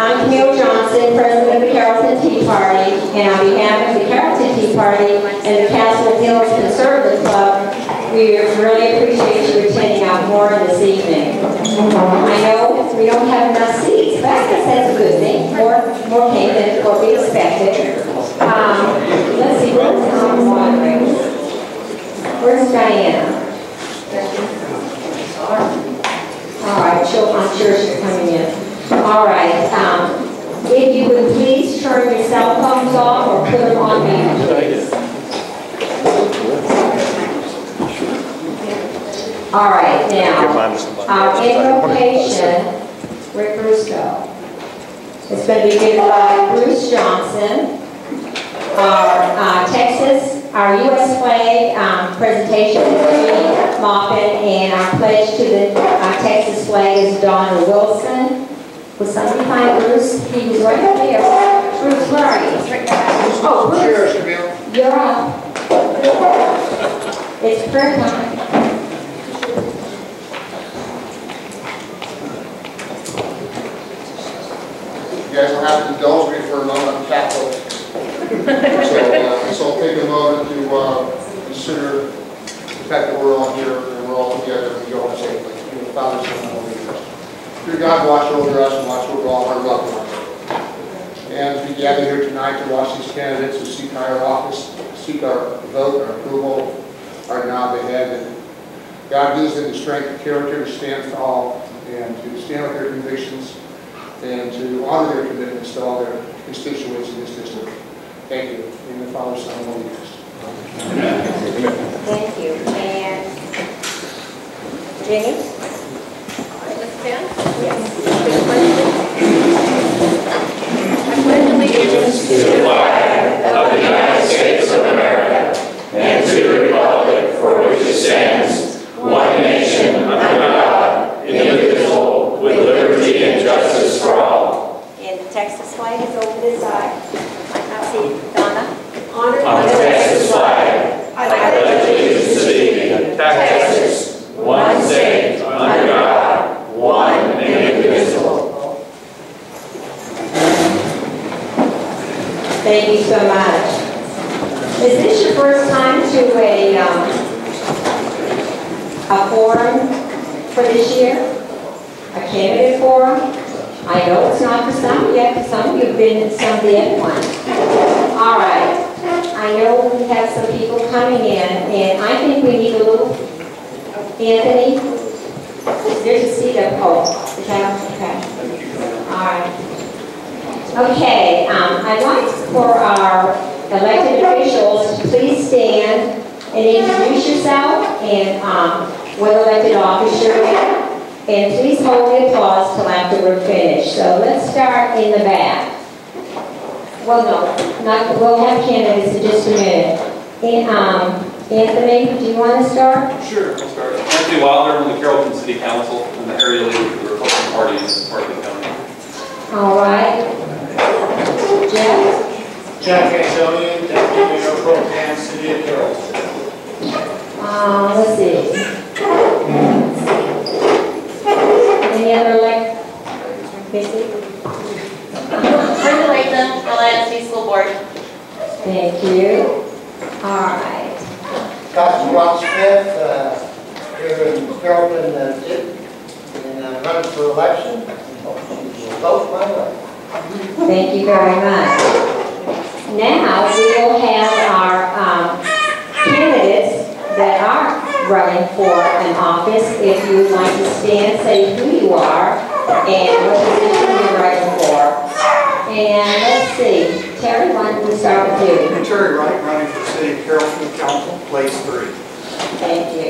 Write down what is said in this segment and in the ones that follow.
I'm Camille Johnson, president of the Carrollton Tea Party, and on behalf of the Carrollton Tea Party and the Castle Hills Conservative Club, we really appreciate you attending our forum this evening. I know we don't have enough seats, but I guess that's a good thing. More came than what we expected. Let's see, where's our moderator? Where's Diana? All right, I'm sure she's coming in. All right, if you would please turn your cell phones off or put them on mute, please. All right, now, our invocation, where'd Bruce go? It's going to be given by Bruce Johnson. Our U.S. flag presentation is Jeannie Moffett, and our pledge to the Texas flag is Donna Wilson. Was somebody behind Bruce? He was right there. Bruce, where are you? Oh, Bruce. Cheers, Camille. You're up. It's prayer time. You guys will have to indulge me for a moment. I'm Catholic. So I'll take a moment to consider the fact that we're all here and we're all together and we go home safely. In the Father's name, and Holy Ghost. Dear God, watch over us and watch over all our loved ones. And as we gather here tonight to watch these candidates who seek higher office, seek our vote, our approval, our nod ahead. And God gives them the strength and character to stand to all and to stand with their convictions and to honor their commitments to all their constituents in this district. Thank you. In the Father, Son, and Holy Ghost. Amen. Thank you. And Jenny? Yes. I pledge allegiance to the flag of the United States of America and to the republic for which it stands, one nation under God, indivisible, with liberty and justice for all. And the Texas flag is over this side. I see Donna. On the Texas flag, I pledge allegiance to thee, Texas, one state, under God, one and indivisible. Thank you so much. Is this your first time to a forum for this year? A candidate forum? I know it's not for some yet, because some of you have been in some of the other ones. All right. I know we have some people coming in, and I think we need a little. Anthony, there's a seat up. Oh, is that okay? All right. Okay. I'd like for our elected officials to please stand and introduce yourself and what elected office you're in. And please hold the applause till after we're finished. So let's start in the back. Well, no, we'll have candidates in just a minute. And, Anthony, do you want to start? Sure, I'll start. Anthony Wilder, I'm the Carrollton City Council. I'm the area leader for the Republican Party in Carrollton County. All right. Jeff? Jeff Antonian, Deputy Mayor Pro Tem, City of Carrollton. Let's see. Any other elect? Brenda Latham, LAFC School Board. Thank you. All right. Dr. Ron Smith, here in Carrollton, and running for election. Vote my way. Thank you very much. Now we will have our candidates that are running for an office. If you would like to stand, say who you are and what position you're running for. And let's see, Terry, why don't we start with you? I'm Terry Wright, running for City of Carrollton Council, place 3. Thank you.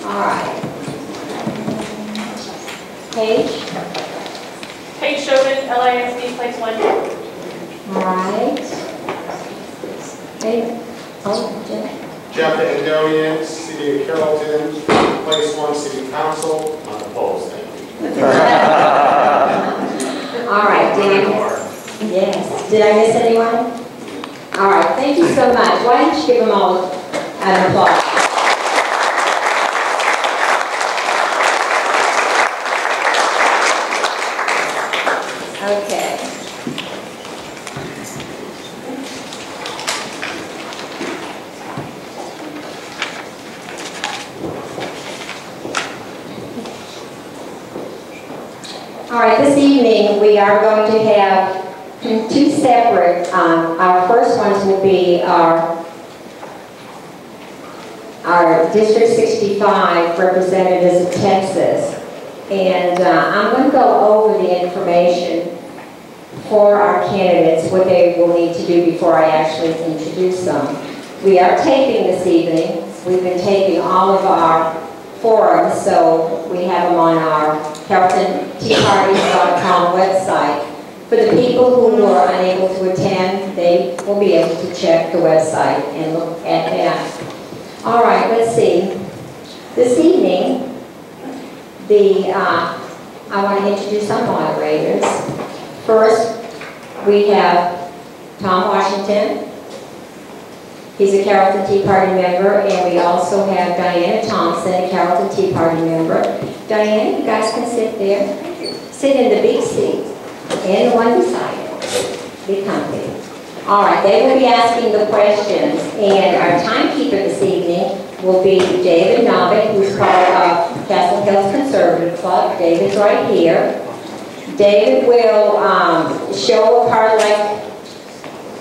All right. Paige? Paige Chauvin, LAFC, place 1. All right. Hey. Oh, Jeff. Jeff Antonian, City of Carrollton, place 1, City Council, unopposed. Thank you. All right, Dan. Yes. Did I miss anyone? All right, thank you so much. Why don't you give them all an applause? Okay. All right, this evening we are going to have two separate, our first ones will be our District 65 representatives of Texas. And I'm going to go over the information for our candidates, what they will need to do before I actually introduce them. We are taping this evening. We've been taping all of our forums, so we have them on our CarrolltonTeaParty.com website. For the people who are unable to attend, they will be able to check the website and look at that. All right, let's see. This evening, I want to introduce some moderators. First, we have Tom Washington. He's a Carrollton Tea Party member, and we also have Diana Thompson, a Carrollton Tea Party member. Diana, you guys can sit there. Sit in the big seat, and the one beside you. Be comfy. All right, they will be asking the questions, and our timekeeper this evening will be David Novick, who's part of Castle Hills Conservative Club. David's right here. David will show a card like,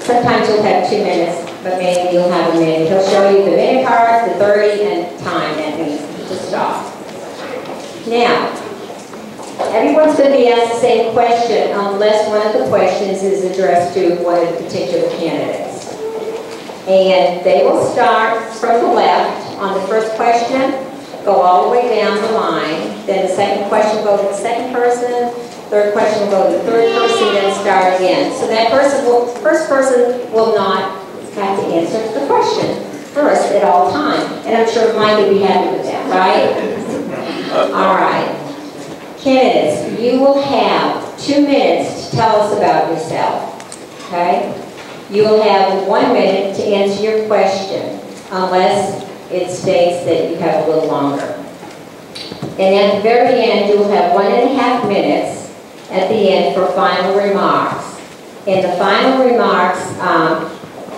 sometimes you'll have 2 minutes, but maybe you'll have a minute. He'll show you the minute cards, the 30, and time. That means to stop. Now, everyone's going to be asked the same question unless one of the questions is addressed to one of the particular candidates. And they will start from the left on the first question, go all the way down the line. Then the second question will go to the second person, third question will go to the third person, then start again. So that first person will not have to answer the question first at all times. And I'm sure Mike would be happy with that, right? All right. Candidates, you will have 2 minutes to tell us about yourself, okay? You will have 1 minute to answer your question, unless it states that you have a little longer. And at the very end, you will have 1.5 minutes at the end for final remarks. In the final remarks,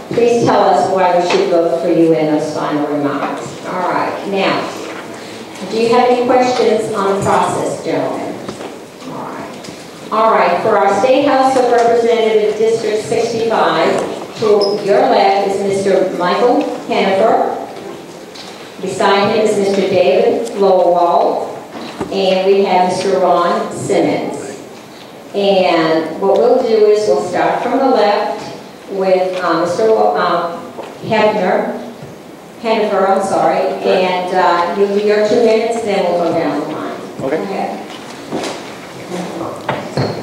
please tell us why we should vote for you in those final remarks. All right, now, do you have any questions on the process, gentlemen? All right, for our State House of Representatives District 65, to your left is Mr. Michael Hennifer. Beside him is Mr. David Lowell, and we have Mr. Ron Simmons. And what we'll do is we'll start from the left with Mr. Hennifer, I'm sorry, and you'll do your 2 minutes, then we'll go down the line. Okay.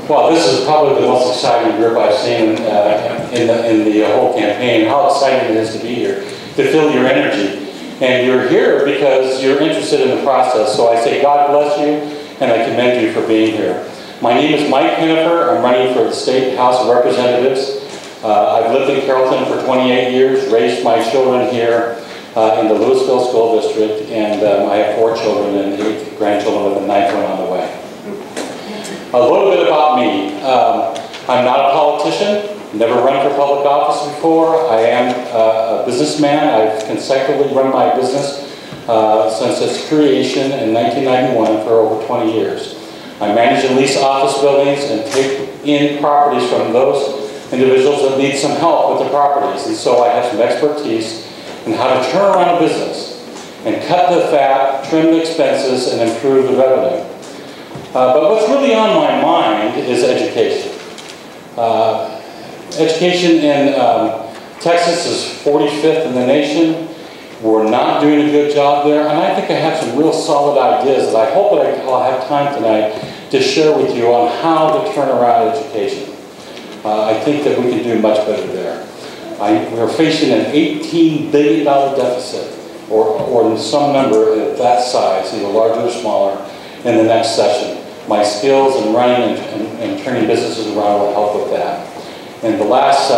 Well, this is probably the most exciting group I've seen in the whole campaign. How exciting it is to be here, to feel your energy. And you're here because you're interested in the process. So I say God bless you, and I commend you for being here. My name is Mike Hennifer. I'm running for the State House of Representatives. I've lived in Carrollton for 28 years, raised my children here in the Louisville School District, and I have 4 children and 8 grandchildren with a 9th one on the way. A little bit about me. I'm not a politician, never run for public office before. I am a businessman. I've consecutively run my business since its creation in 1991 for over 20 years. I manage and lease office buildings and take in properties from those individuals that need some help with the properties. And so I have some expertise in how to turn around a business and cut the fat, trim the expenses, and improve the revenue. But what's really on my mind is education. Education in Texas is 45th in the nation. We're not doing a good job there, and I think I have some real solid ideas that I hope that I'll have time tonight to share with you on how to turn around education. I think that we can do much better there. We're facing an $18 billion deficit, or some number of that size, either larger or smaller, in the next session. My skills in running and turning businesses around will help with that. And the last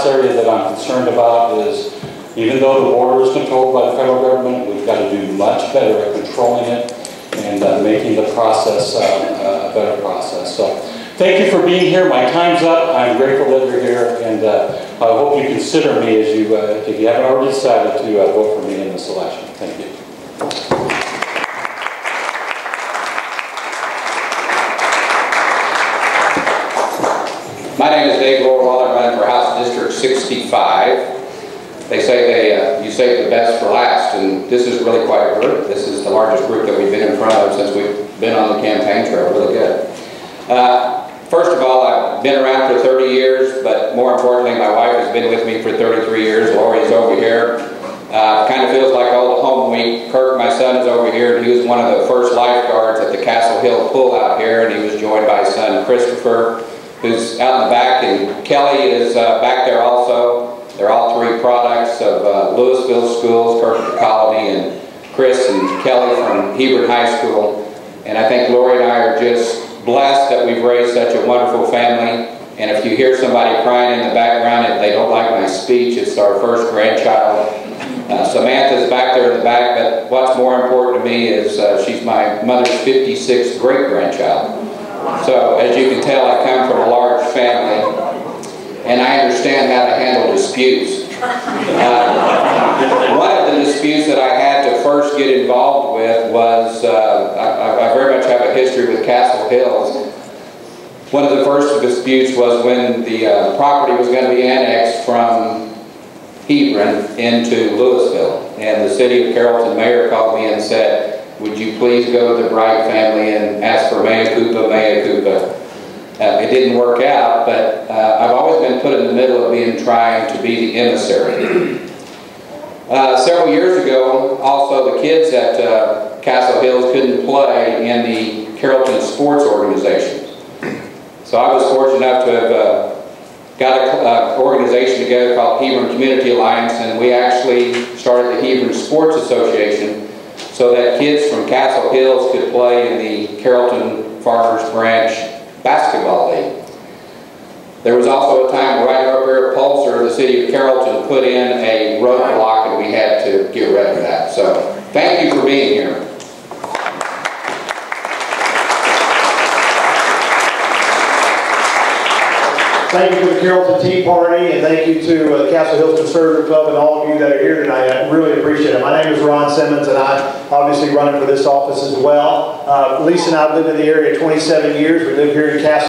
area that I'm concerned about is, even though the border is controlled by the federal government, we've got to do much better at controlling it and making the process a better process. So Thank you for being here. My time's up. I'm grateful that you're here, and I hope you consider me as you, if you haven't already decided to vote for me in this election. Thank you. My name is Dave Lorwell. I run for House District 65. They say you save the best for last, and this is really quite a group. This is the largest group that we've been in front of since we've been on the campaign trail. Really good. First of all, I've been around for 30 years, but more importantly, my wife has been with me for 33 years. Lori's over here. Kind of feels like old home week. Kirk, my son, is over here, and he was one of the first lifeguards at the Castle Hill pool out here, and he was joined by his son, Christopher, who's out in the back, and Kelly is back there also. They're all three products of Louisville schools, Kirk at the Colony, and Chris and Kelly from Hebron High School. And I think Lori and I are just blessed that we've raised such a wonderful family. And if you hear somebody crying in the background and they don't like my speech, it's our first grandchild. Samantha's back there in the back, but what's more important to me is she's my mother's 56th great-grandchild. So, as you can tell, I come from a large family, and I understand how to handle disputes. One of the disputes that I had to first get involved with was, I very much have a history with Castle Hills. One of the first disputes was when the property was going to be annexed from Hebron into Louisville, and the city of Carrollton mayor called me and said, would you please go to the Bright family and ask for mea culpa, mea culpa. It didn't work out, but I've always been put in the middle of trying to be the emissary. Several years ago, also the kids at Castle Hills couldn't play in the Carrollton sports organizations. So I was fortunate enough to have got an organization together called Hebron Community Alliance, and we actually started the Hebron Sports Association so that kids from Castle Hills could play in the Carrollton Farmers Branch Basketball League. There was also a time right up here at Pulsar, the city of Carrollton put in a roadblock, and we had to get rid of that. So thank you for being here. Thank you to the Carrollton Tea Party, and thank you to Castle Hills Conservative Club and all of you that are here tonight. I really appreciate it. My name is Ron Simmons, and I'm obviously running for this office as well. Lisa and I have lived in the area 27 years. We live here in Castle